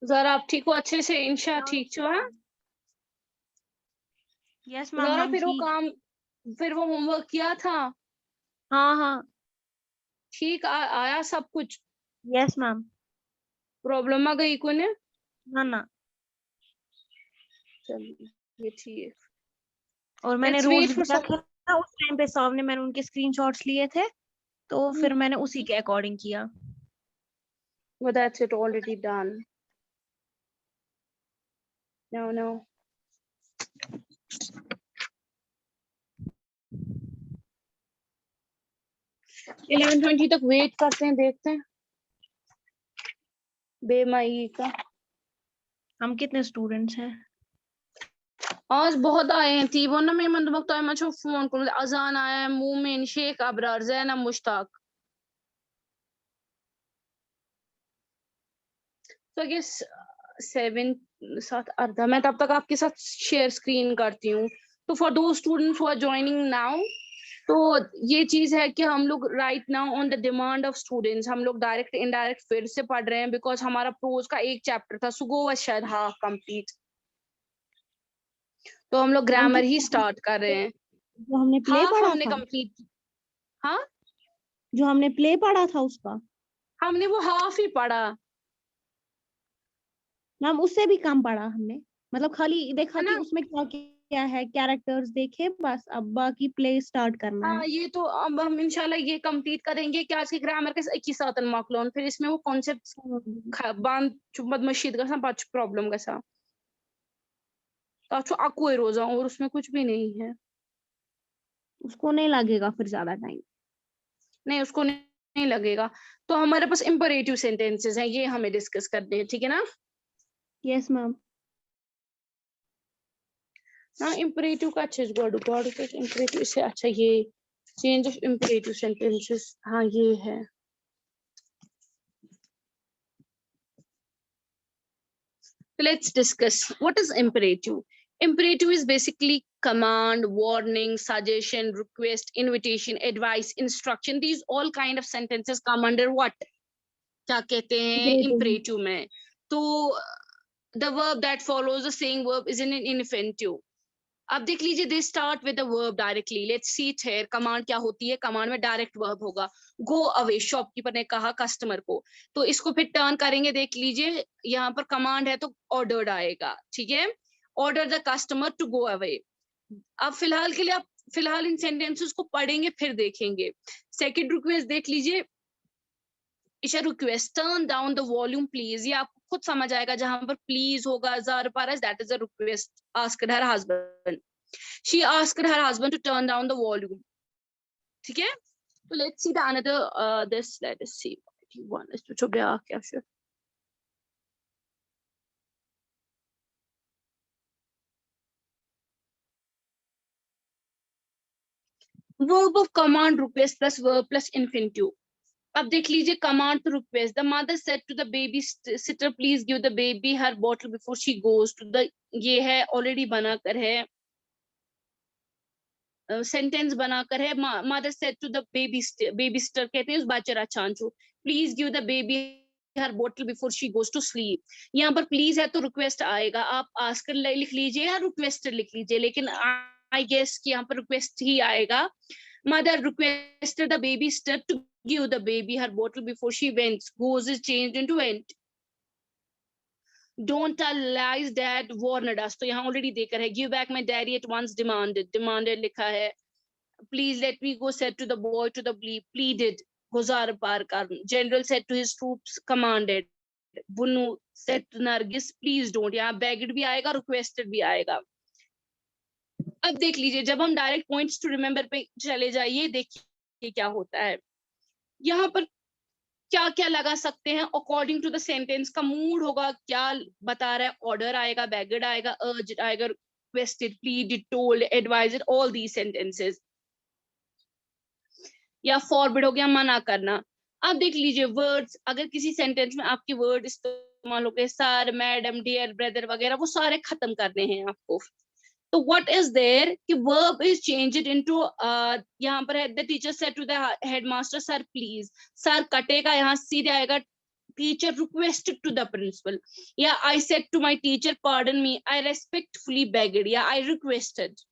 जरा आप ठीक हो अच्छे से? इंशा ठीक छो? हाँ यस मैम, जरा हम फिर वो ठीक। काम, फिर वो होमवर्क किया था? हाँ हाँ। ठीक आया सब कुछ? Yes ma'am. प्रॉब्लम आ गई कोने? ना ना। चलिए ये ठीक। और मैंने लेट्स रूल्स वेट भी फॉर सम। रखे ना उस टाइम पे, सामने मैंने उनके स्क्रीनशॉट्स लिए थे, तो फिर मैंने उसी के अकॉर्डिंग किया। But that's it already done. No. 11:20 तक वेट करते हैं, देखते हैं बेमई का। हम कितने स्टूडेंट्स हैं? आज बहुत आए हैं थी वो ना, मैं मन वक्त मैं फोन कर अजान आया है, मोमिन, शेख अबरार, जैनब, मुश्ताक। तो आई गेस 7 7 अर्धा। मैं तब तक आपके साथ शेयर स्क्रीन करती हूँ। तो for those students who are joining now, तो ये चीज है कि हम लोग right now on the demand of students हम लोग डायरेक्ट इनडायरेक्ट फिर से पढ़ रहे हैं, बिकॉज हमारा प्रोज का एक चैप्टर था, सुगो व शायद हाफ कंप्लीट, तो हम लोग मैम ग्रामर ही जो स्टार्ट कर रहे हैं। हमने प्ले हाफ पढ़ा हमने था, कंप्लीट। हाँ जो हमने प्ले पढ़ा था उसका हमने वो हाफ ही पढ़ा मैम, उससे भी कम पढ़ा हमने। मतलब खाली देखा है कि ना। उसमें क्या क्या है, कैरेक्टर्स देखे बस, अब बाकी प्ले स्टार्ट करना है। हाँ ये तो अब हम इंशाल्लाह ये कंप्लीट करेंगे कि आज के ग्रामर के 21 मार्क लोन, फिर इसमें वो कॉन्सेप्ट बांध चुम्बद मशीद का पाँच प्रॉब्लम का सा तो अको रोजा, और उसमें कुछ भी नहीं है। उसको नहीं लगेगा फिर ज्यादा टाइम। नहीं उसको नहीं लगेगा। तो हमारे पास इंपरेटिव सेंटेंसेस हैं, ये हमें डिस्कस करने हैं, ठीक है ना। Yes ma'am. हाँ इंपरेटिव का अच्छा गॉड गॉड इंपरेटिव से अच्छा ये चेंज ऑफ इंपरेटिव सेंटेंसेस, हाँ ये है। Let's discuss what is imperative. Imperative is basically command, warning, suggestion, request, invitation, advice, instruction. These all kind of sentences come under what? क्या कहते हैं imperative में? तो the verb that follows the same verb is in an infinitive. अब देख लीजिए, they start with the verb directly. Let's see it here. Command क्या होती है? कमांड में डायरेक्ट वर्ब होगा। गो अवे, शॉपकीपर ने कहा कस्टमर को, तो इसको फिर टर्न करेंगे। देख लीजिए यहाँ पर कमांड है तो ऑर्डर्ड आएगा, ठीक है। Order the customer to go away. अब फिलहाल के लिए आप फिलहाल इन सेंटेंसेस को पढ़ेंगे फिर देखेंगे। सेकंड रिक्वेस्ट देख लीजिए, इशा request turn down the volume please, ये आपको खुद समझ आएगा। जहां पर प्लीज होगा जार पारस, that is a request asked her husband. She asked her husband to turn down the volume. ठीक है। So let's see the another this, let us see one is to be क्या sure. Verb of command request plus verb plus infinitive. अब देख लीजिए command to request, the mother said to the baby sitter please give the baby her bottle before she goes to the, ये है already बनाकर है, sentence बनाकर है। Mother said to the baby, baby sitter कहते हैं उस बाचरा चांचू, please give the baby her बोतल before she goes to sleep. यहाँ पर प्लीज है तो रिक्वेस्ट आएगा, आप आस्कर लिख लीजिए या रिक्वेस्टर लिख लीजिए, लेकिन आई गेस कि यहाँ पर रिक्वेस्ट ही आएगा। Mother requested the baby sitter to give the baby her बोतल before she went, goes is changed into went. Don't tell lies that warned us, तो यहाँ ऑलरेडी देकर है। Give back my diary at once demanded, demanded लिखा है। Please let me go, said to the boy to the pleaded. Gozar Parkar. General said to his troops, commanded. Bunu said to Nargis, please don't. यहाँ begged भी आएगा, requested भी आएगा। अब देख लीजिए, जब हम डायरेक्ट पॉइंट्स टू रिमेम्बर पे चले जाइए, देखिए क्या होता है। यहाँ पर क्या क्या लगा सकते हैं अकॉर्डिंग टू द सेंटेंस का मूड होगा, क्या बता रहा है। ऑर्डर आएगा, बेगड आएगा, अर्ज आएगा, requested, pleaded, told, advised, all the sentences. या फॉरबिड हो गया, मना करना। अब देख लीजिए वर्ड्स, अगर किसी सेंटेंस में आपके वर्ड इस्तेमाल हो गए, सर, मैडम, डियर, ब्रदर वगैरह, वो सारे खत्म करने हैं आपको। तो व्हाट इज देयर कि वर्ब इज चेंज्ड इनटू, यहाँ पर है the teacher said to the headmaster sir please, sir कटेगा, यहाँ सीधे आएगा teacher requested to the principal. Yeah, I said to my teacher, pardon me, I respectfully begged. Yeah, I requested.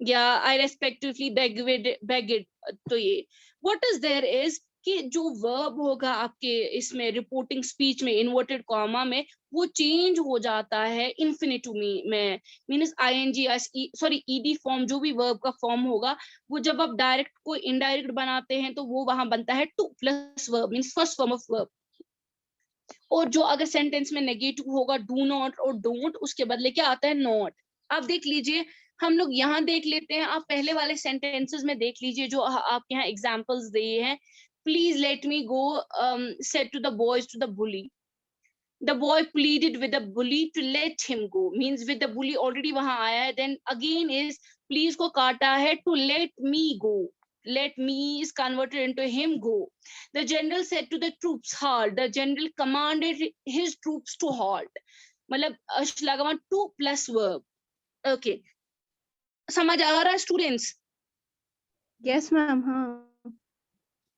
Yeah, I respectfully begged. तो ये what is there is कि जो verb होगा आपके इसमें रिपोर्टिंग स्पीच में इन्वर्टेड कॉमा में वो चेंज हो जाता है इन्फिनिटिव में means ING sorry ED form जो भी वर्ब का फॉर्म होगा वो जब आप डायरेक्ट को इनडायरेक्ट बनाते हैं तो वो वहां बनता है to plus verb means first form of verb. और जो अगर सेंटेंस में नेगेटिव होगा डू नॉट और डोंट उसके बदले क्या आता है नॉट। आप देख लीजिए हम लोग यहाँ देख लेते हैं, आप पहले वाले सेंटेंसेस में देख लीजिए जो आपके यहाँ एग्जांपल्स दिए हैं। Please let me go said to the boys to the bully, the boy pleaded with the bully to let him go means with the bully already वहां आया है, then again is please को काटा है to let me go, let me is converted into him go. The general said to the troops halt, the general commanded his troops to halt, मतलब श्लाघवन to plus verb. Okay समझ आ रहा है students? Yes ma'am. हाँ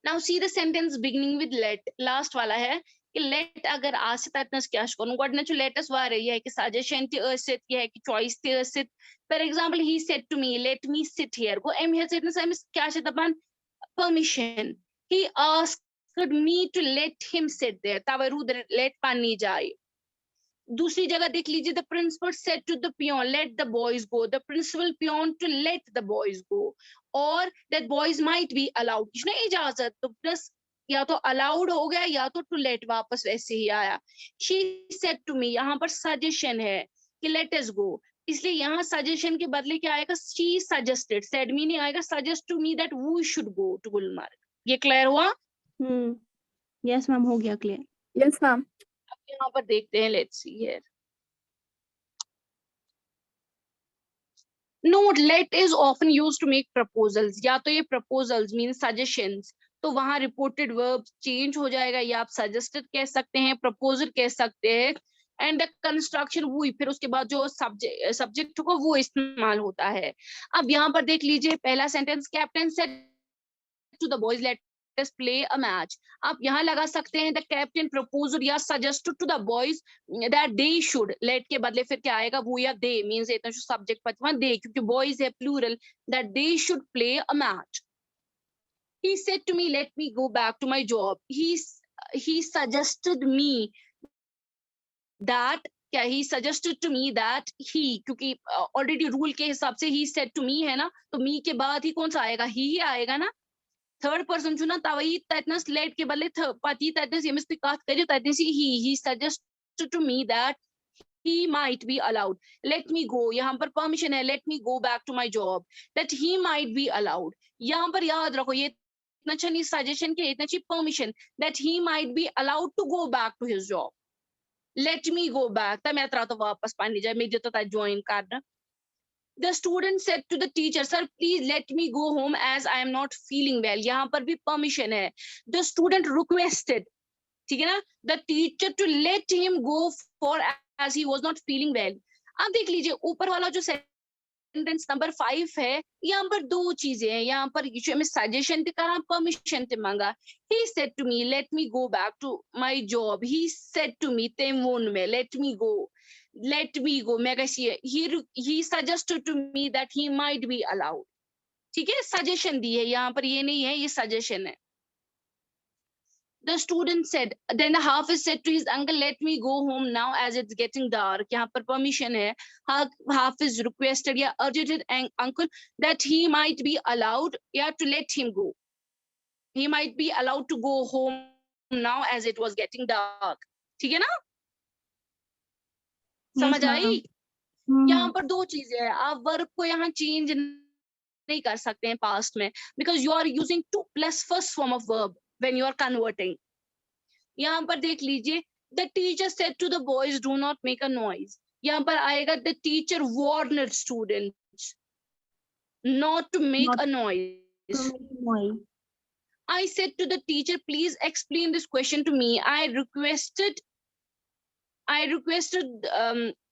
now see the sentence beginning with let, last वाला है कि लेट अगर आसित ततनस क्या करूं गोडनेचु लेटस वारे ये है कि सजेशन ति असित ये है कि चॉइस ति असित। For example he said to me let me sit here go am here सिटनेस एम क्या छ दपन permission, he asked me to let him sit there तवे रू लेट पानी जाए। दूसरी जगह देख लीजिए the principal said to the peon let the boys go, the principal peon to let the boys go, और that boys might be allowed किसने इजाजत, तो प्लस या तो अलाउड हो गया या तो टू लेट वापस वैसे ही आया। शी सेड टू मी यहाँ पर सजेशन है कि लेट अस गो, इसलिए यहाँ सजेशन के बदले क्या आएगा शी सजेस्टेड, सेड मी नहीं आएगा, suggest to me that we should go to Gulmarg. ये क्लियर हुआ? यस मैम हो गया क्लियर। Yes ma'am. अब यहाँ पर देखते हैं, let's see here. Note, let is often used to make proposals, या तो ये proposals means suggestions, तो वहां reported verb change हो जाएगा, या आप suggested कह सकते हैं, proposal कह सकते हैं, and the construction वही फिर उसके बाद जो subject होगा वो इस्तेमाल होता है। अब यहाँ पर देख लीजिए पहला sentence, captain said to the boys let us play a match। आप यहाँ लगा सकते हैं the captain proposed या suggested to the boys that they should, let के बदले फिर क्या आएगा वो या they means इतना जो subject पचवा they, क्योंकि boys है plural, that they should play a match। He said to me let me go back to my job, he suggested me that क्या he suggested to me that he, क्योंकि already rule के हिसाब से he said to me है ना, तो me के बाद ही कौन सा आएगा ही आएगा ना, थर्ड पर्सन चुना तवही ततनस लेट के बदले पति ततनस ये मिस्टेक बात करियो ततनस he suggested to me that he might be allowed, let me go, यहाँ पर परमिशन है let me go back to my job, that he might be allowed, यहाँ पर याद रखो ये इतना अच्छा नहीं सजेशन के इतना अच्छी permission, that he might be allowed to go back to his job, let me go back तब मैं तो वापस पानी जाए मेरी तो ज्वाइन करना। The student said to the teacher, sir, please let me go home as I am not feeling well. यहाँ पर भी permission है। The student requested, ठीक है ना, the teacher to let him go for as he was not feeling well. अब देख लीजिए ऊपर वाला जो सेंटेंस नंबर 5 है, यहाँ पर दो चीजें हैं, यहाँ पर हमें सजेशन थे करा परमिशन थे मांगा। He said to me, let me go back to my job. He said to me, तेमोन में, let me go. Let me go, मैं कैसी है, he suggested to me that he might be allowed, ठीक है, suggestion दी है, यहाँ पर ये नहीं है, ये सजेशन है। The student said, then the Hafiz said to his uncle, let me go home now as it's getting dark, यहाँ पर permission है, Hafiz requested या urged his uncle that he might be allowed या to let him go, he might be allowed to go home now as it was getting dark, ठीक है ना, समझ आई? यहाँ पर दो चीजें हैं, आप वर्ब को यहाँ चेंज नहीं कर सकते हैं पास्ट में, because you are using to plus first form of verb when you are converting. यहाँ पर देख लीजिए the teacher said to the boys do not make a noise, यहाँ पर आएगा the teacher warned students not to make a noise. I said to the teacher, please explain this question to me. I requested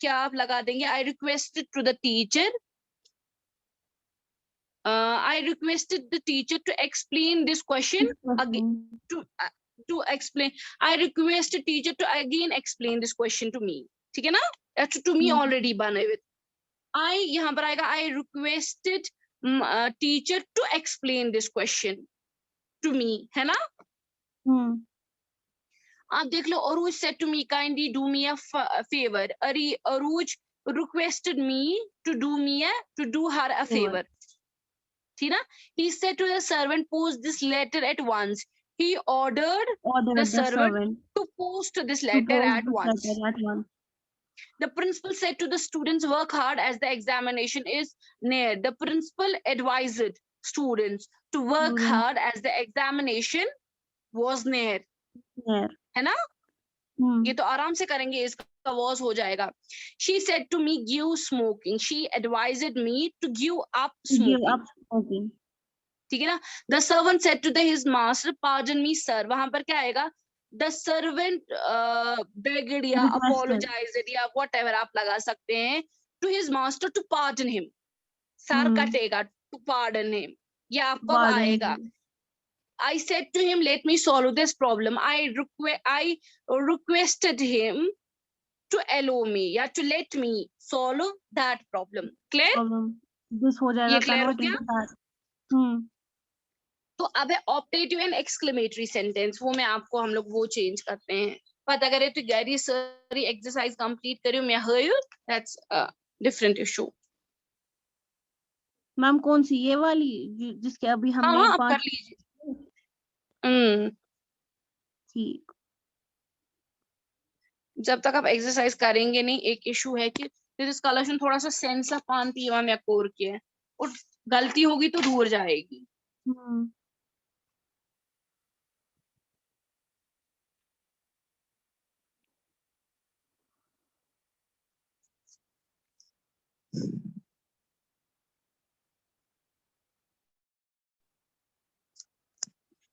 क्या आप लगा देंगे, I requested to the teacher, I requested the teacher to explain this question again, to explain. I request a teacher to again explain this question to me. ठीक है ना? To me already बने with. I यहाँ पर आएगा I requested teacher to explain this question to me, है ना? आप देख लो, Aruj said to me, kindly do me a favor. Aruj requested me to do her a favor. ठीक ना? He said to the servant, post this letter at once. He ordered the servant to post this letter at once. The principal said to the students, work hard as the examination is near. The principal advised students to work hard as the examination was near. है ना? ये तो आराम से करेंगे, इसका was हो जाएगा. She said to me, give smoking. She advised me to give up smoking. ठीक है ना? The servant said to his master, pardon me sir. वहां पर क्या आएगा? The servant begged या apologized या whatever आप लगा सकते हैं to his master to pardon him. Sir कटेगा to pardon him. ये आपको आएगा. I said to him, let me solve this problem. I requested him to allow me या to let me solve that problem. Clear? This हो जाएगा. ये clear हो गया? तो अब है ऑप्टेटिव एंड एक्सक्लेमेटरी सेंटेंस. वो मैं आपको हम लोग वो चेंज करते हैं. पता करे तो गैरी सारी एक्सरसाइज कंप्लीट करियो. मैं हूँ दैट्स डिफरेंट इशू. मैम कौन सी, ये वाली जिसके अभी हमने हाँ, आप कर लीजिए. ठीक. जब तक आप एक्सरसाइज करेंगे नहीं, एक इशू है कि कलेक्शन थोड़ा सा सेंस ऑफ पान पीवा में कोर किया है और गलती होगी तो दूर जाएगी.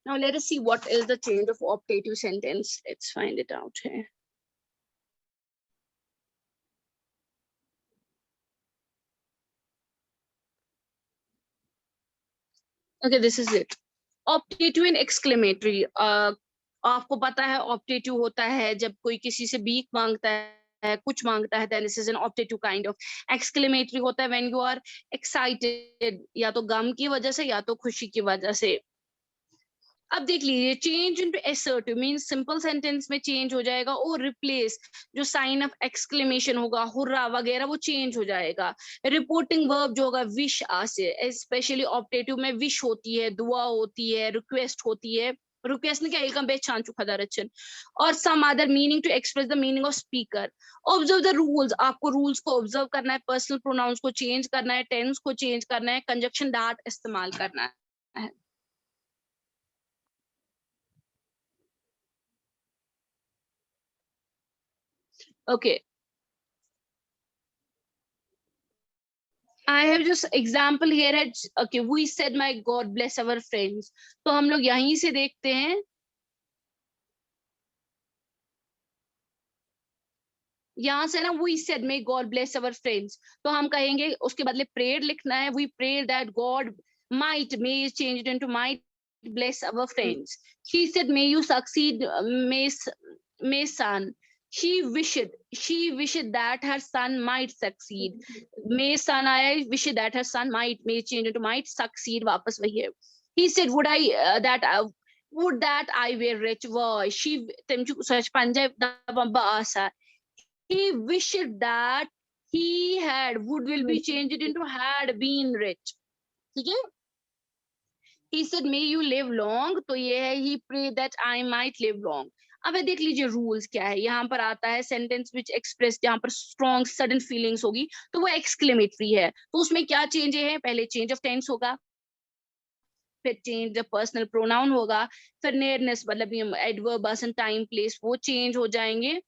Now let us see what is the change of optative sentence. Let's find it out here. Okay, this is it. Optative and exclamatory. आपको पता है optative होता है जब कोई किसी से भीख मांगता है, कुछ मांगता है, then this is an optative kind of. Exclamatory होता है when you are excited, या तो गम की वजह से या तो खुशी की वजह से. अब देख लीजिए, change into assertive means simple sentence में चेंज हो जाएगा और रिप्लेस जो साइन ऑफ एक्सक्लेमेशन होगा, हुर्रा वगैरह, वो चेंज हो जाएगा. रिपोर्टिंग वर्ब जो होगा विश से, स्पेशली ऑप्टेटिव में विश होती है, दुआ होती है, रिक्वेस्ट होती है. रिक्वेस्ट ने क्या एक बेचान चुका दरचन और some other meaning to express the meaning of speaker. Observe the rules. आपको रूल्स को ऑब्जर्व करना है, पर्सनल प्रोनाउंस को चेंज करना है, टेंस को चेंज करना है, कंजक्शन दैट इस्तेमाल करना है. Okay. I have just example here at, okay, we said my God bless our friends. तो हम लोग यहीं से देखते हैं. यहाँ से ना we said may God bless our friends. तो हम कहेंगे उसके बदले prayed लिखना है. We pray that God might, may is changed into might bless our friends. She said may you succeed, may son. She wished that her son might succeed. May son आया, wish that her son might, may change into might succeed. वापस वही है. He said would that I were rich. Wow, she temchu such Punjab दबा आसा. He wished that he had, would will be changed into had been rich. ठीक है. He said may you live long. तो ये है he prayed that I might live long. अब देख लीजिए रूल्स क्या है. यहाँ पर आता है सेंटेंस विच एक्सप्रेस, जहाँ पर स्ट्रॉन्ग सडन फीलिंग्स होगी तो वो एक्सक्लेमेटरी है. तो उसमें क्या चेंज है? पहले चेंज ऑफ टेंस होगा, फिर चेंज ऑफ पर्सनल प्रोनाउन होगा, फिर नियरनेस मतलब एडवर्ब, पर्सन, टाइम, प्लेस, वो चेंज हो जाएंगे.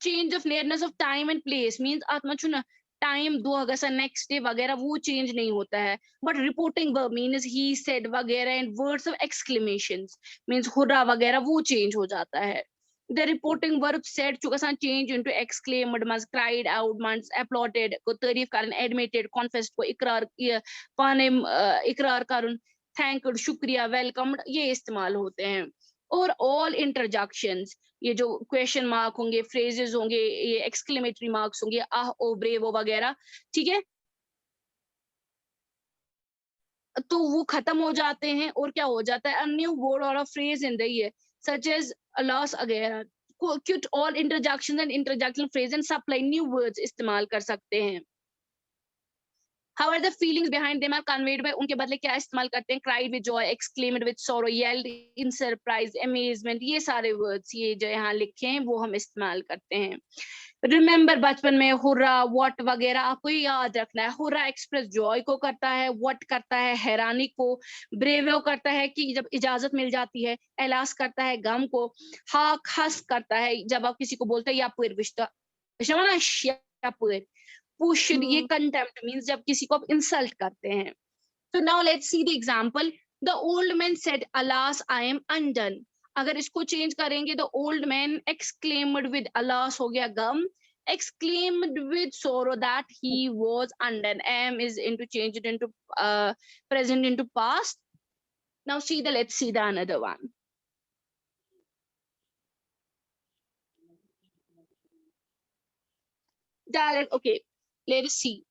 Change of nearness of time and place means आत्मा टाइम 2 अगस्त नेक्स्ट डे वगैरह वो चेंज नहीं होता है. But reporting verb means he said वगैरह and words of exclamations means hurrah वगैरह वो चेंज हो जाता है. The reporting verb said चुका सा change into exclaimed, must, cried out, months, applauded को तारीफ करन, admitted, confessed को इकरार पाने इकरार करन, thanked शुक्रिया, welcomed ये इस्तेमाल होते हैं. और ऑल इंटरजेक्शंस, ये जो क्वेश्चन मार्क होंगे, फ्रेजेस होंगे, ये एक्सक्लेमेटरी मार्क्स होंगे, आह ओ ब्रेवो वगैरह, ठीक है, तो वो खत्म हो जाते हैं और क्या हो जाता है, अ न्यू वर्ड और a phrase in the year such as loss वगैरह, quit all interjection and interjectional phrase and supply new words इस्तेमाल कर सकते हैं। However, the feelings behind them are conveyed by उनके बदले क्या इस्तेमाल करते हैं, cried with joy, exclaimed with sorrow, yelled in surprise, amazement, ये सारे words ये जो यहाँ लिखे हैं वो हम इस्तेमाल करते हैं। रिमेंबर बचपन में हुर्रा, व्हाट वगैरह आपको ये याद रखना है। हुर्रा एक्सप्रेस जॉय को करता है, व्हाट करता है हैरानी को, ब्रेवो करता है कि जब इजाजत मिल जाती है, एलास करता है गम को, हाक हंस करता है जब आप किसी को बोलते हैं या पुर विश्ता या पुर, पुशड ये कंटेम्प्ट मींस जब किसी को आप इंसल्ट करते हैं। तो now let's see the example, the old man said alas I am undone, अगर इसको चेंज करेंगे, the old man exclaimed with alas हो गया गम, exclaimed with sorrow that he was undone, am is into changed into present into past. Now see the, let's see the another one. Direct, okay, let us see.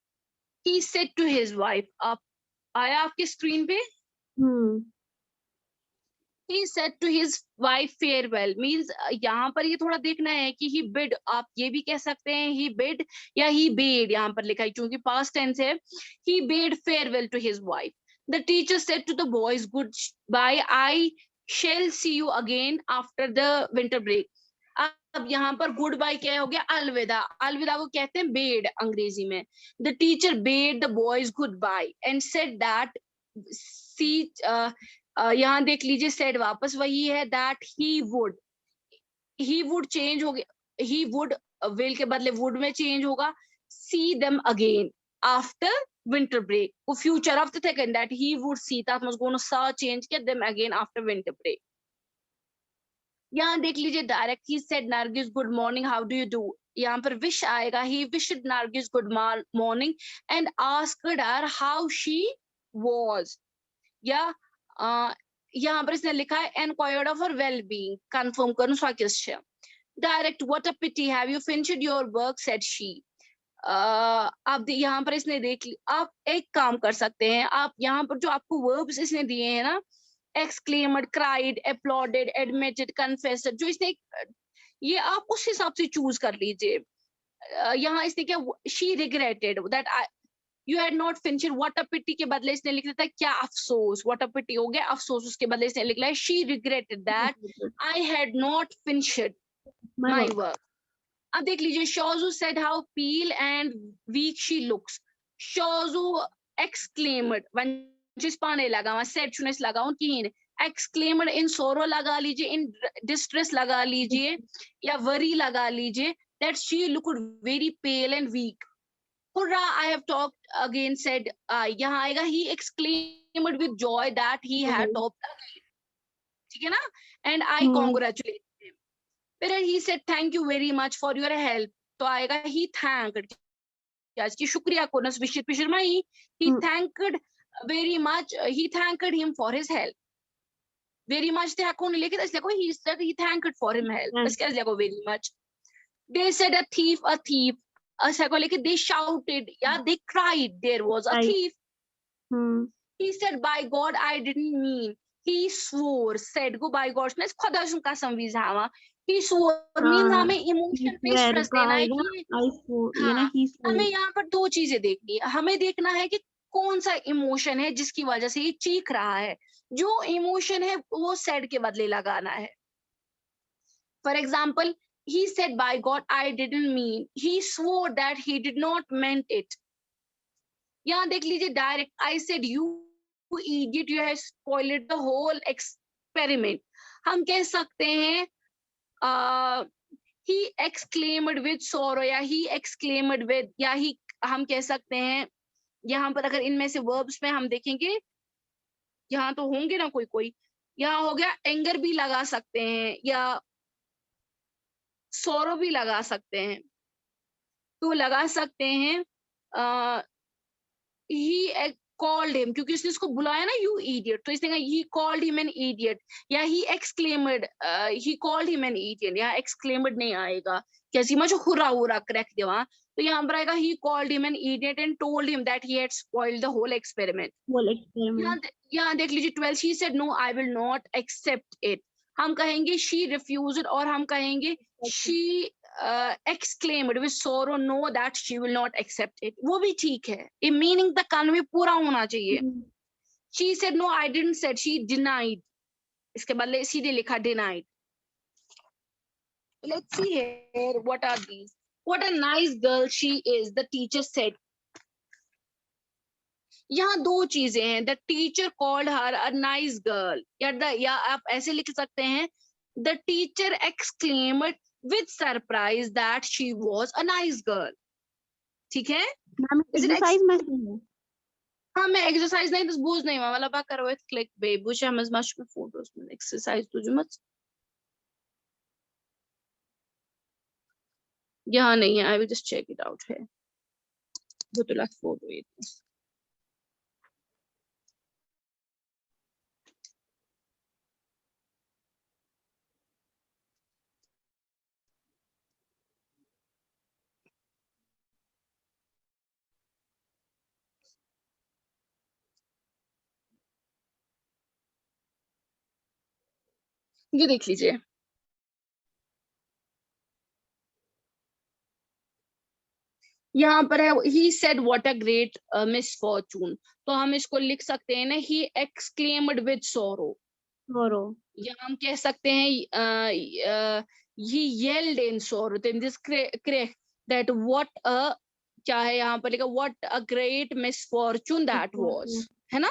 He said to his wife, आप आया आपके screen पे? He said to his wife farewell means यहाँ पर ये थोड़ा देखना है कि he bid, आप ये भी कह सकते हैं he bid या he bade, यहाँ पर लिखा है क्योंकि past tense है, he bade farewell to his wife. The teacher said to the boys, goodbye, I shall see you again after the winter break. अब यहाँ पर गुड बाय क्या हो गया, अलविदा, अलविदा को कहते हैं बेड अंग्रेजी में। The teacher bade the boys goodbye and said that, see यहाँ देख लीजिए सेड वापस वही है, दैट ही वुड चेंज हो गया, ही वुड विल के बदले वुड में चेंज होगा, see them again after winter break, वो future of the second that he would see that was going to saw change get them again after winter break. यहाँ देख लीजिए direct, he said Nargis good morning how do you do, यहाँ पर wish आएगा, he wished Nargis good morning and asked her how she was, या यहाँ पर इसने लिखा है enquired of her well being, confirm करूं स्वाकिष्य। Direct, what a pity have you finished your work said she, अब यहाँ पर इसने देख ली, आप एक काम कर सकते हैं, आप यहाँ पर जो आपको वर्ब्स इसने दिए हैं ना, exclaimed, cried, applauded, admitted, confessed, जो इसने ये आप उस हिसाब से चूज कर लीजिए। यहाँ इसने क्या, she regretted that you had not finished, what a pity के बदले इसने लिख देता है क्या अफसोस, what a pity हो गया अफसोस, उसके बदले इसने लिख लिया है she regretted that I had not finished my work. अब देख लीजिए, Shozu said how pale and weak she looks. Shozu exclaimed when जिसपाने लगा वहां सेड चुनेस लगा उनकी, exclaimed in sorrow लगा लीजिए, in distress लगा लीजिए, या worry लगा लीजिए, that she looked very pale and weak. Hurrah, I have talked again said, यहाँ आएगा he exclaimed with joy that he had topped again, ठीक है ना, and I congratulate him. Then he said thank you very much for your help, तो आएगा he thanked, की शुक्रिया को नस विशित पिशरमाई, he thanked very much, he thanked him for his help. Very much थे कौन लेके, इसलिए को he said he thanked for him help, बस क्या इसलिए को very much. They said a thief, ऐसा को लेके they shouted, या they cried, there was a thief. He said by God I didn't mean, he swore, said go by God ने खुदा सुन कसम भी जावा, he swore means हमें इमोशन पे स्ट्रेस देना है कि हाँ, हमें यहाँ पर दो चीजें देखनी है, हमें देखना है कि कौन सा इमोशन है जिसकी वजह से ये चीख रहा है, जो इमोशन है वो सेड के बदले लगाना है। For example, he said by God I didn't mean, he swore that he did not meant it. यहाँ देख लीजिए direct, I said you idiot, you have spoiled the whole experiment. हम कह सकते हैं he exclaimed with sorrow, या he exclaimed with, या he हम कह सकते हैं, यहाँ पर अगर इनमें से वर्ब्स में हम देखेंगे, यहाँ तो होंगे ना कोई कोई, यहाँ हो गया एंगर भी लगा सकते हैं या सोरो भी लगा सकते हैं, तो लगा सकते हैं he called him, क्योंकि उसने उसको बुलाया ना you idiot, तो इसने कहा he called him an idiot, या he exclaimed he called him an idiot, या exclaimed नहीं आएगा, कैसी मच हुरा हुरा क्रैक दे वहां, तो यहाँ पर आएगा he called him an idiot and told him that he had spoiled the whole experiment. whole experiment. यहाँ देख लीजिए 12, she said no I will not accept it, हम कहेंगे she refused और हम कहेंगे she exclaimed with sorrow no that she will not accept it, वो भी ठीक है, ये मीनिंग तक कान में पूरा होना चाहिए. She said no I didn't said, she denied, इसके बदले सीधे लिखा denied. Let's see here, what are these? What a nice girl she is, the teacher said. यहाँ दो चीजें हैं, the teacher called her a nice girl, या आप ऐसे लिख सकते हैं the teacher exclaimed with surprise that she was a nice girl. ठीक है? Exercise में है. हाँ मैं exercise नहीं तो बोझ नहीं वाला बात करो with click babe बुझे हम मच में photos में exercise तुझे मत यहाँ नहीं है. I will just check it out here. वो तो last photo ये देख लीजिए. यहाँ पर है he said what a great misfortune, तो हम इसको लिख सकते हैं ना he exclaimed with sorrow. या हम कह सकते हैं he yelled in sorrow, then this correct that what a क्या है यहाँ पर लिखा what a great misfortune that was, है ना.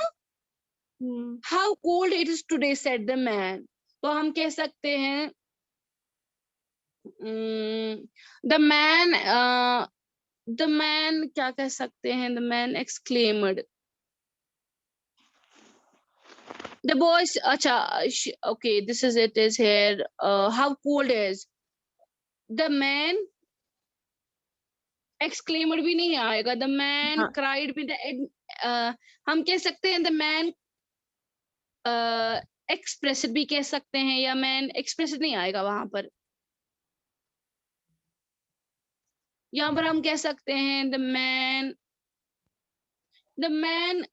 How cold it is today said the man, तो हम कह सकते हैं the man क्या कह सकते हैं, the man exclaimed, the boys अच्छा okay this is it is here how cold is, the man exclaimed भी नहीं आएगा, the man cried भी हम कह सकते हैं the man expressed भी कह सकते हैं, या man expressed नहीं आएगा वहां पर. यहाँ पर हम कह सकते हैं the man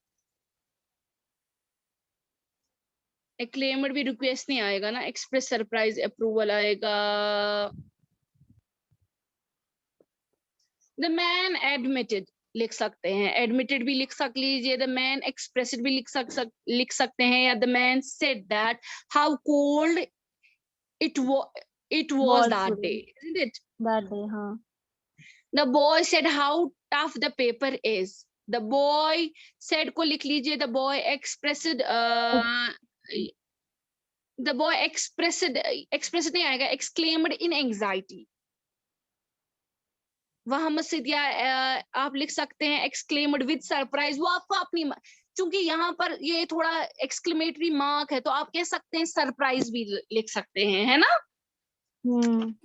acclaimed भी request नहीं आएगा ना, express surprise approval आएगा. the man admitted लिख सकते हैं, admitted भी लिख लीजिए, the man expressed भी लिख सकते हैं, या the man said that how cold it was that day, isn't it? That day, हाँ. The boy said how tough the paper is. The boy said को लिख लीजिए, the boy expressed नहीं आएगा, exclaimed in anxiety. वहां मस्जिद या आप लिख सकते हैं exclaimed with surprise, वो आपको अपनी, क्योंकि यहाँ पर ये थोड़ा exclamatory mark है तो आप कह सकते हैं surprise भी लिख सकते हैं, है ना.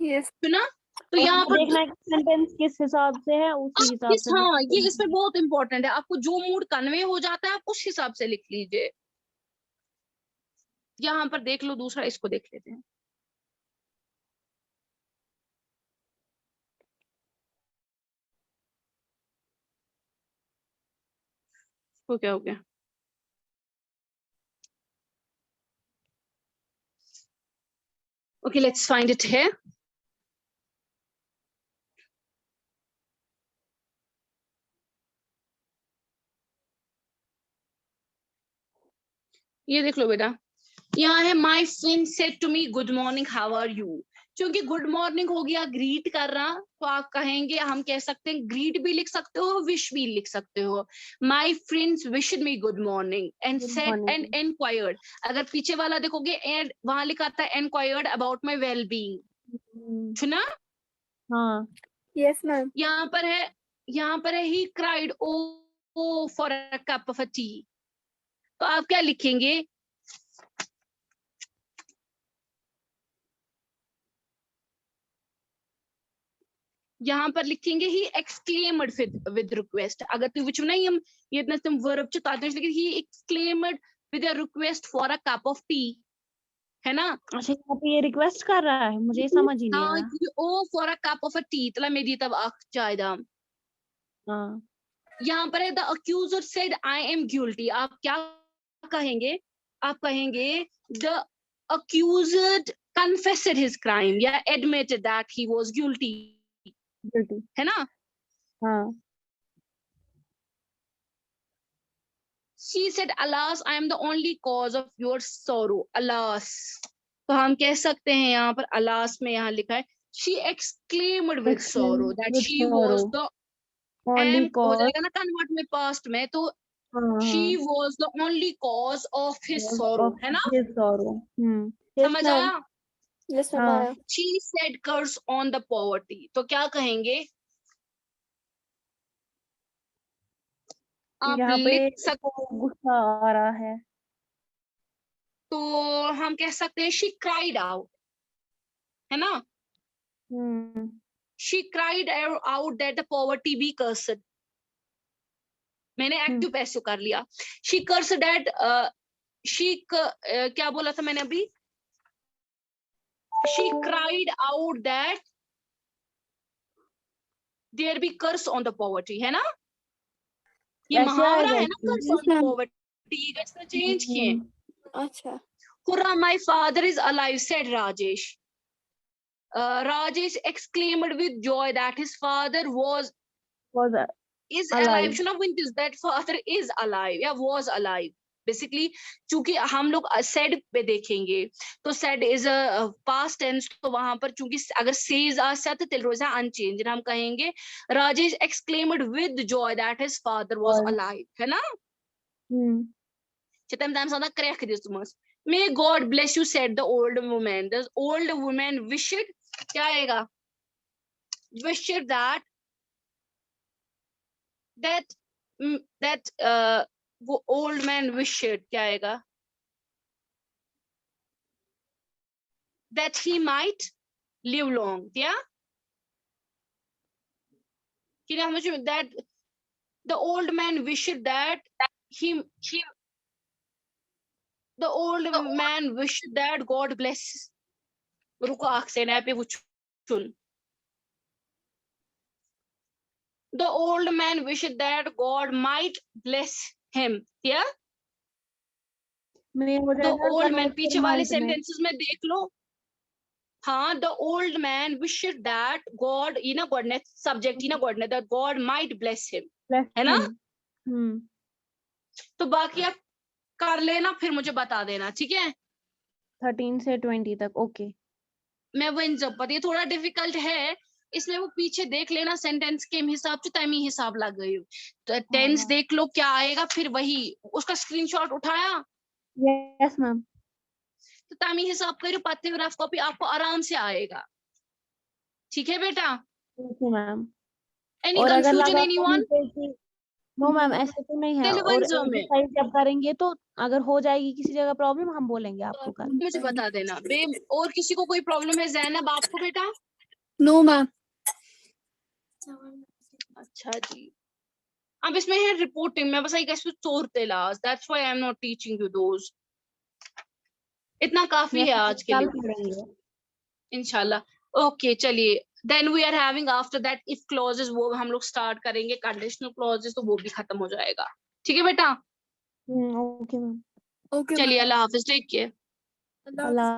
Yes. सुना. तो यहाँ पर देखना सेंटेंस किस हिसाब से है उसी हिसाब से. हाँ ये इसमें बहुत इंपॉर्टेंट है, आपको जो मूड कन्वे हो जाता है आप उस हिसाब से लिख लीजिए. यहाँ पर देख लो दूसरा, इसको देख लेते हैं. वो क्या हो गया. Okay, let's find it here. ये देख लो बेटा, यहाँ है my friend said to me good morning how are you. क्योंकि गुड मॉर्निंग हो गया ग्रीट करना, तो आप कहेंगे, हम कह सकते हैं ग्रीट भी लिख सकते हो, विश भी लिख सकते हो. My friends wished me good morning and said and enquired. अगर पीछे वाला देखोगे एंड वहां लिखा था enquired about my well being, सुना. हाँ. Yes, ma'am. यहाँ पर है he cried oh for a cup of a tea. तो आप क्या लिखेंगे, यहाँ पर लिखेंगे ही एक्सक्लेमड विद रिक्वेस्ट। अगर तुम वो नहीं हम ये इतना तुम वर्ब च ताते लेकिन he exclaimed with a request for a cup of tea, है ना? अच्छा यहाँ पे ये रिक्वेस्ट कर रहा है, मुझे ये समझ ही नहीं हाँ, आया। Oh for a cup of a tea तला मेरी तब आख चाय दाम। हाँ यहाँ पर है the accuser said I am guilty. आप क्या कहेंगे? आप कहेंगे the accused confessed his crime या admitted that he was guilty, guilty। है ना? हाँ She said alas I am the only cause of your sorrow। alas तो हम कह सकते हैं यहाँ पर alas में यहाँ लिखा है she exclaimed with sorrow that with she sorrow, was the only am हो cause। जाएगा ना कन्वर्ट में पास्ट में, तो हाँ she was the only cause of his sorrow, of है ना? his sorrow। Yes, समझ ma'am. आया? Yes, ma'am. हाँ आया। she said curse on the poverty तो क्या कहेंगे? आप यहाँ पे लिख सकते, इसको गुस्सा आ रहा है। तो हम कह सकते हैं she cried out, है ना? हम्म she cried out that the poverty be cursed। मैंने एक्टिव पैसिव कर लिया। she cursed that क्या बोला था मैंने अभी? she cried out that there be curse on the poverty, है ना? ये ऐसे मुहावरा आएगा है ना, curse Yes, on the ma'am. poverty का इसने चेंज किए। अच्छा। Hurrah, my father is alive, said Rajesh। Rajesh exclaimed with joy that his father was is alive। alive। should not win this, that father is alive या was alive। Basically चूंकि हम लोग said पे देखेंगे तो said is a past tense, तो वहां पर चूंकि अगर says आ सकता तिल रोजा unchanged, हम कहेंगे Rajesh exclaimed with joy that his father was alive, है ना? Chitam tam sada crack this mas may God bless you, said the old woman। the old woman wished क्या आएगा? wished that वो old man wished क्या आएगा? that he might live long, yeah? that the old man wished that he the old man wished that God bless। रुको आँख से ना पे वो चुन। the old man wished that God might bless him, yeah? the old man पीछे वाले sentences में देख लो। हाँ, the old man wished that God, ये ना God ने subject ही ना God ने that God might bless him, है ना? तो बाकी आप कर लेना फिर मुझे बता देना, ठीक है? 13 से 20 तक। ओके मैं वो इन जब ये थोड़ा डिफिकल्ट है, इसमें वो पीछे देख लेना सेंटेंस के हिसाब से टाइमिंग हिसाब लग गई तो टेंस देख लो क्या आएगा, फिर वही उसका स्क्रीनशॉट उठाया। Yes ma'am. तो तामी हिसाब करो, पत्ते रफ कॉपी आपको आराम से आएगा, ठीक है बेटा? Okay ma'am. एनी और अगर कंफ्यूजन लगा एनीवन? नो मैम ऐसे तो नहीं है। और एक्सरसाइज जब करेंगे तो अगर हो जाएगी किसी जगह प्रॉब्लम हम बोलेंगे आपको कल। मुझे बता देना बे। और किसी को कोई प्रॉब्लम है ज़ैनब आपको बेटा? No ma'am. अच्छा जी, अब इसमें है रिपोर्टिंग। मैं बस आई कैसे तोड़ते last, that's why I am not teaching you those. इतना काफी है आज के लिए इंशाल्लाह। ओके चलिए, then we are having after that if clauses, वो हम लोग स्टार्ट करेंगे। कंडीशनल क्लॉजेस तो वो भी खत्म हो जाएगा, ठीक है बेटा? Okay ma'am. ओके चलिए, अल्लाह हाफिज, टेक केयर। अल्लाह